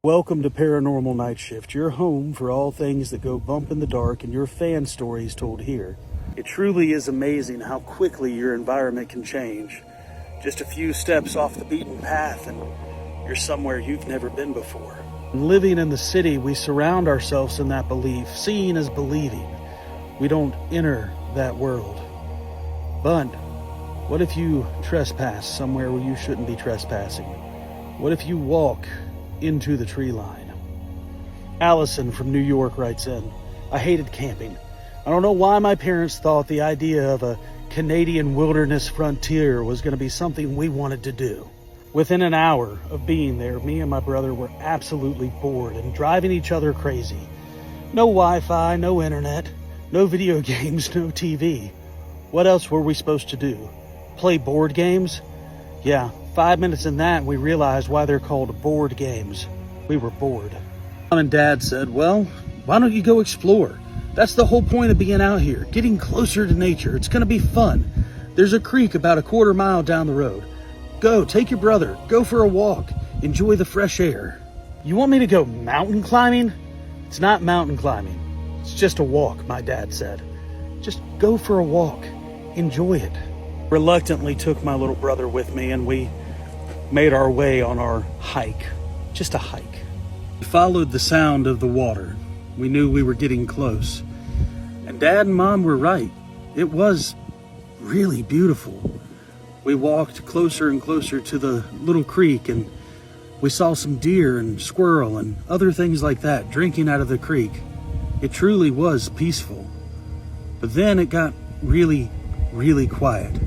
Welcome to Paranormal Nightshift, your home for all things that go bump in the dark and your fan stories told here. It truly is amazing how quickly your environment can change. Just a few steps off the beaten path and you're somewhere you've never been before. Living in the city, we surround ourselves in that belief. Seeing is believing. We don't enter that world. But what if you trespass somewhere where you shouldn't be trespassing? What if you walk into the tree line? Allison from New York writes in, I hated camping. I don't know why my parents thought the idea of a Canadian wilderness frontier was going to be something we wanted to do. Within an hour of being there, me and my brother were absolutely bored and driving each other crazy. No Wi-Fi, no internet, no video games, no TV. What else were we supposed to do? Play board games? Yeah, 5 minutes in that, we realized why they're called board games. We were bored. Mom and Dad said, well, why don't you go explore? That's the whole point of being out here, getting closer to nature. It's going to be fun. There's a creek about a quarter mile down the road. Go, take your brother, go for a walk, enjoy the fresh air. You want me to go mountain climbing? It's not mountain climbing. It's just a walk, my dad said. Just go for a walk. Enjoy it. Reluctantly took my little brother with me and we made our way on our hike. Just a hike. We followed the sound of the water. We knew we were getting close. And Dad and Mom were right. It was really beautiful. We walked closer and closer to the little creek and we saw some deer and squirrel and other things like that drinking out of the creek. It truly was peaceful. But then it got really, really quiet.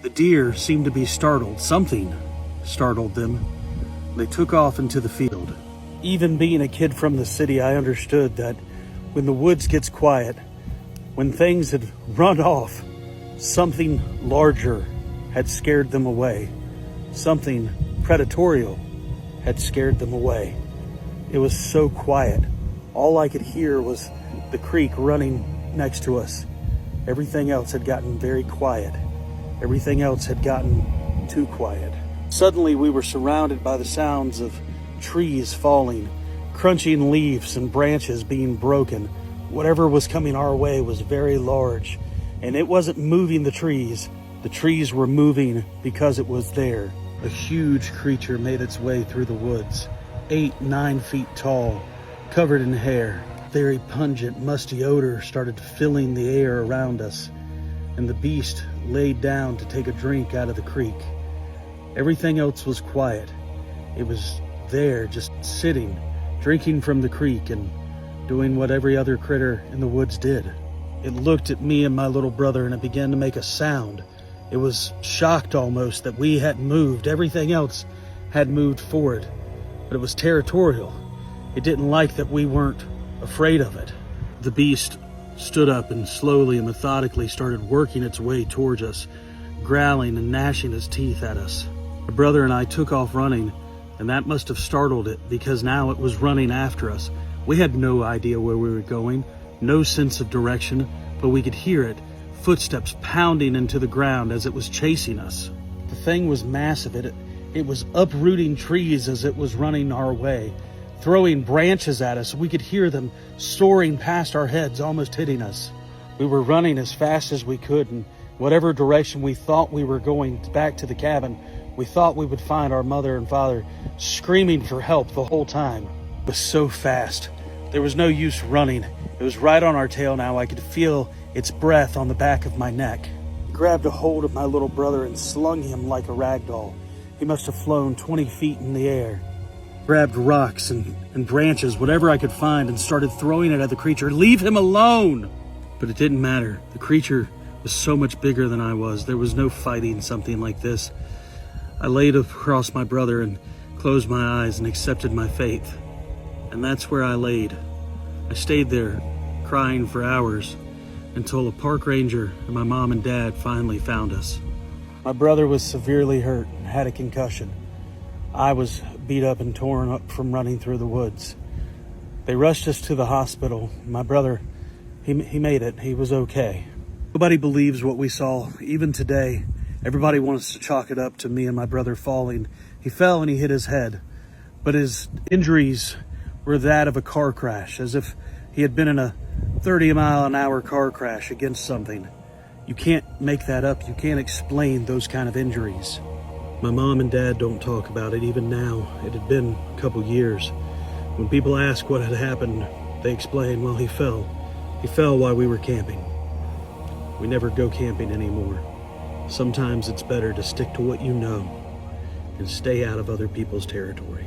The deer seemed to be startled. Something startled them. They took off into the field. Even being a kid from the city, I understood that when the woods gets quiet, when things had run off, something larger had scared them away. Something predatorial had scared them away. It was so quiet. All I could hear was the creek running next to us. Everything else had gotten very quiet. Everything else had gotten too quiet. Suddenly we were surrounded by the sounds of trees falling, crunching leaves and branches being broken. Whatever was coming our way was very large, and it wasn't moving the trees. The trees were moving because it was there. A huge creature made its way through the woods, 8-9 feet tall, covered in hair. Very pungent, musty odor started filling the air around us, and the beast laid down to take a drink out of the creek. Everything else was quiet. It was there, just sitting, drinking from the creek and doing what every other critter in the woods did. It looked at me and my little brother and it began to make a sound. It was shocked almost that we hadn't moved. Everything else had moved forward, but it was territorial. It didn't like that we weren't afraid of it. The beast stood up and slowly and methodically started working its way towards us, growling and gnashing its teeth at us. My brother and I took off running, and that must have startled it because now it was running after us. We had no idea where we were going, no sense of direction, but we could hear it, footsteps pounding into the ground as it was chasing us. The thing was massive. It was uprooting trees as it was running our way, throwing branches at us. We could hear them soaring past our heads, almost hitting us. We were running as fast as we could, and whatever direction we thought we were going back to the cabin, we thought we would find our mother and father screaming for help the whole time. It was so fast. There was no use running. It was right on our tail now. I could feel its breath on the back of my neck. I grabbed a hold of my little brother and slung him like a rag doll. He must have flown 20 feet in the air. Grabbed rocks and branches, whatever I could find, and started throwing it at the creature. Leave him alone! But it didn't matter. The creature was so much bigger than I was. There was no fighting something like this. I laid across my brother and closed my eyes and accepted my fate. And that's where I laid. I stayed there, crying for hours, until a park ranger and my mom and dad finally found us. My brother was severely hurt and had a concussion. I was beat up and torn up from running through the woods. They rushed us to the hospital. My brother, he made it. He was okay. Nobody believes what we saw, even today. Everybody wants to chalk it up to me and my brother falling. He fell and he hit his head. but his injuries were that of a car crash, as if he had been in a 30-mile-an-hour car crash against something. You can't make that up. You can't explain those kind of injuries. My mom and dad don't talk about it even now. It had been a couple years. When people ask what had happened, they explain, well, he fell. He fell while we were camping. We never go camping anymore. Sometimes it's better to stick to what you know and stay out of other people's territory.